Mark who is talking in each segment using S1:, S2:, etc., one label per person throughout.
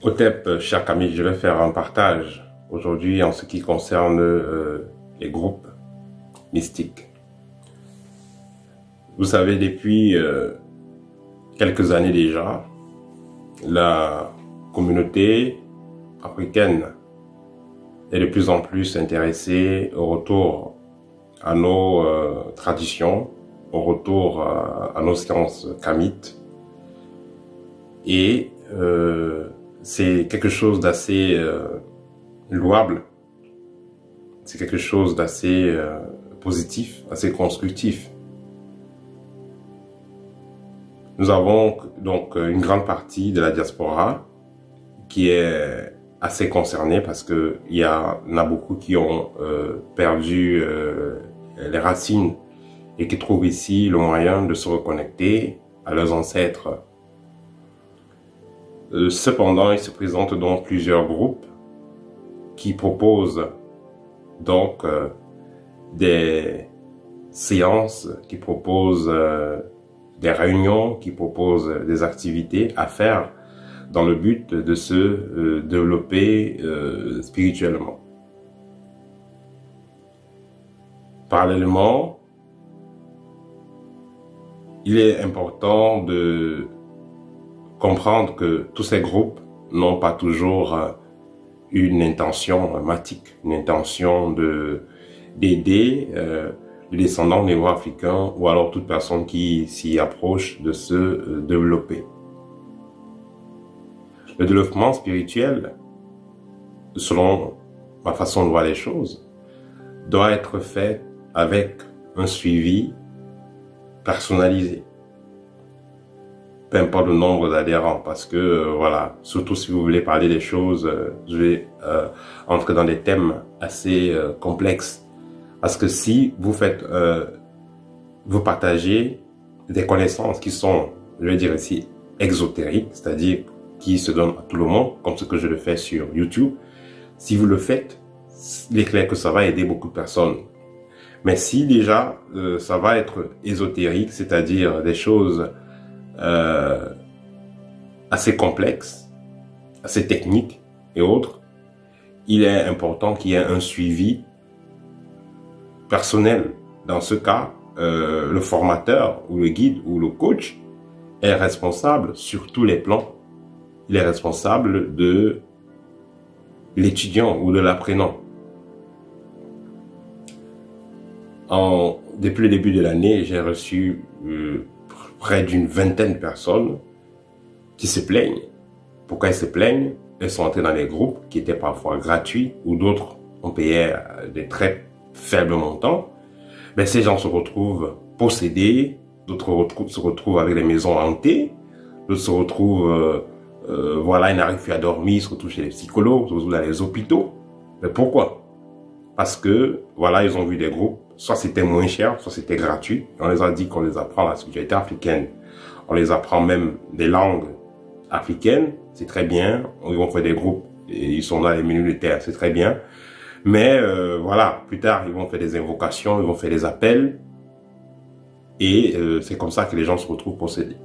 S1: Otep, chers amis, je vais faire un partage aujourd'hui en ce qui concerne les groupes mystiques. Vous savez, depuis quelques années déjà, la communauté africaine est de plus en plus intéressée au retour à nos traditions, au retour à nos sciences kamites. Et c'est quelque chose d'assez louable, c'est quelque chose d'assez positif, assez constructif. Nous avons donc une grande partie de la diaspora qui est assez concernée parce que il y en a beaucoup qui ont perdu les racines et qui trouvent ici le moyen de se reconnecter à leurs ancêtres. Cependant, il se présente donc plusieurs groupes qui proposent donc des séances, qui proposent des réunions, qui proposent des activités à faire dans le but de se développer spirituellement. Parallèlement, il est important de comprendre que tous ces groupes n'ont pas toujours une intention matique, une intention d'aider les descendants néo-africains ou alors toute personne qui s'y approche de se développer. Le développement spirituel, selon ma façon de voir les choses, doit être fait avec un suivi personnalisé. Peu importe le nombre d'adhérents, parce que voilà, surtout si vous voulez parler des choses, je vais entrer dans des thèmes assez complexes. Parce que si vous faites, vous partagez des connaissances qui sont, je vais dire ici, exotériques, c'est-à-dire qui se donnent à tout le monde, comme ce que je le fais sur YouTube, si vous le faites, il est clair que ça va aider beaucoup de personnes. Mais si déjà ça va être ésotérique, c'est-à-dire des choses assez complexes, assez techniques et autres, il est important qu'il y ait un suivi personnel. Dans ce cas, le formateur ou le guide ou le coach est responsable sur tous les plans. Il est responsable de l'étudiant ou de l'apprenant. Depuis le début de l'année, j'ai reçu près d'une vingtaine de personnes qui se plaignent. Pourquoi elles se plaignent? Elles sont entrées dans des groupes qui étaient parfois gratuits ou d'autres ont payé des très faibles montants. Mais ces gens se retrouvent possédés, d'autres se retrouvent avec des maisons hantées, d'autres se retrouvent, voilà, ils n'arrivent plus à dormir, ils se retrouvent chez les psychologues, ils se retrouvent dans les hôpitaux. Mais pourquoi? Parce que, voilà, ils ont vu des groupes, soit c'était moins cher, soit c'était gratuit. On les a dit qu'on les apprend la spiritualité africaine. On les apprend même des langues africaines, c'est très bien. Ils vont faire des groupes, et ils sont dans les menus de terre, c'est très bien. Mais voilà, plus tard, ils vont faire des invocations, ils vont faire des appels. Et c'est comme ça que les gens se retrouvent possédés.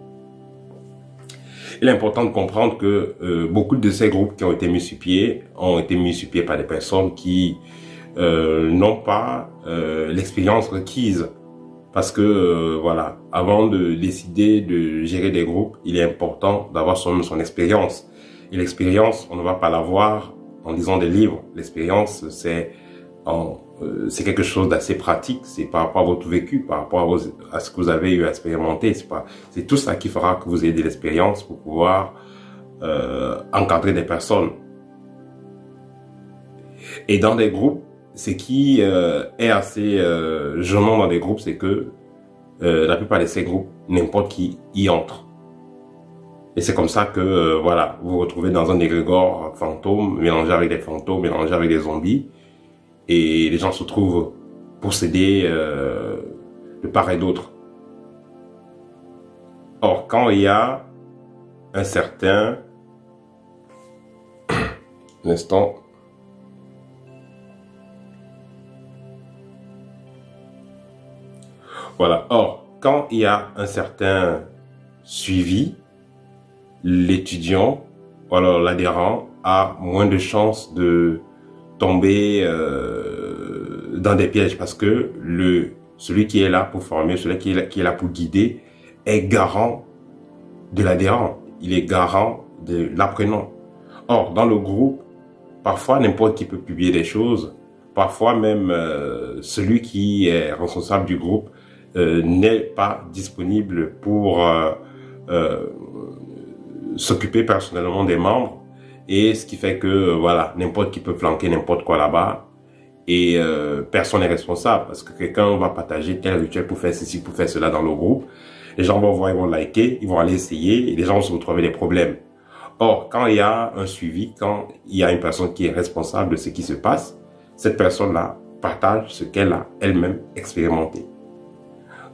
S1: Il est important de comprendre que beaucoup de ces groupes qui ont été mis sur pied ont été mis sur pied par des personnes qui n'ont pas l'expérience requise. Parce que, voilà, avant de décider de gérer des groupes, il est important d'avoir son expérience. Et l'expérience, on ne va pas l'avoir en lisant des livres. L'expérience, c'est quelque chose d'assez pratique. C'est par rapport à votre vécu, par rapport à ce que vous avez eu à expérimenter. C'est tout ça qui fera que vous ayez de l'expérience pour pouvoir encadrer des personnes. Et dans des groupes, ce qui est assez gênant dans des groupes, c'est que la plupart de ces groupes, n'importe qui y entre. Et c'est comme ça que, voilà, vous vous retrouvez dans un égrégore fantôme, mélangé avec des fantômes, mélangé avec des zombies. Et les gens se trouvent possédés de part et d'autre. Or, quand il y a un certain... un instant... Voilà. Or, quand il y a un certain suivi, l'étudiant alors l'adhérent a moins de chances de tomber dans des pièges parce que celui qui est là pour former, celui qui est là pour guider est garant de l'adhérent. Il est garant de l'apprenant. Or, dans le groupe, parfois n'importe qui peut publier des choses. Parfois même celui qui est responsable du groupe n'est pas disponible pour s'occuper personnellement des membres. Et ce qui fait que voilà, n'importe qui peut flanquer n'importe quoi là-bas. Et personne n'est responsable parce que quelqu'un va partager tel rituel pour faire ceci, pour faire cela dans le groupe. Les gens vont voir, ils vont liker, ils vont aller essayer et les gens vont se retrouver des problèmes. Or, quand il y a un suivi, quand il y a une personne qui est responsable de ce qui se passe, cette personne-là partage ce qu'elle a elle-même expérimenté.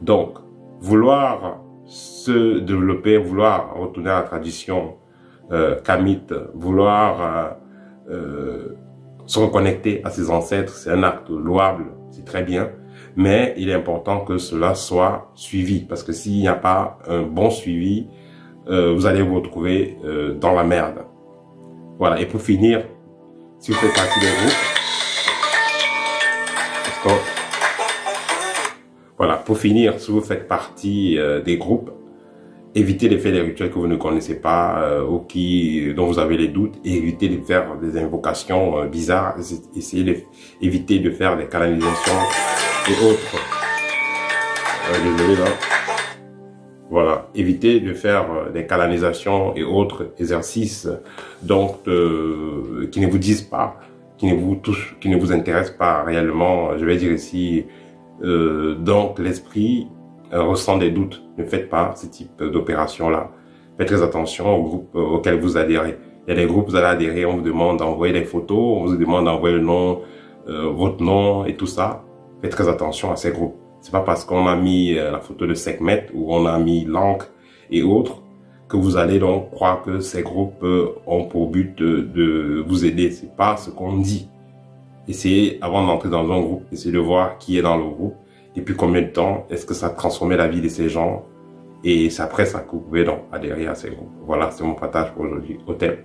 S1: Donc, vouloir se développer, vouloir retourner à la tradition kamite, vouloir se reconnecter à ses ancêtres, c'est un acte louable, c'est très bien, mais il est important que cela soit suivi, parce que s'il n'y a pas un bon suivi, vous allez vous retrouver dans la merde. Voilà, et pour finir, si vous faites partie des groupes, voilà, pour finir, si vous faites partie des groupes, évitez de faire des rituels que vous ne connaissez pas ou dont vous avez les doutes, et évitez de faire des invocations bizarres, essayez d'éviter de faire des canalisations et autres. Désolé là. Voilà, évitez de faire des canalisations et autres exercices donc qui ne vous disent pas, qui ne vous touchent, qui ne vous intéressent pas réellement. Je vais dire ici, donc l'esprit ressent des doutes. Ne faites pas ce type d'opération-là. Faites très attention aux groupes auxquels vous adhérez. Il y a des groupes, vous allez adhérer, on vous demande d'envoyer des photos, on vous demande d'envoyer le nom, votre nom et tout ça. Faites très attention à ces groupes. C'est pas parce qu'on a mis la photo de Sekhmet ou on a mis l'encre et autres que vous allez donc croire que ces groupes ont pour but de vous aider. C'est pas ce qu'on dit. Essayez, avant d'entrer dans un groupe, essayez de voir qui est dans le groupe. Et puis combien de temps est-ce que ça a transformé la vie de ces gens. Et c'est après ça que vous pouvez donc adhérer à ces groupes. Voilà, c'est mon partage pour aujourd'hui. Au thème.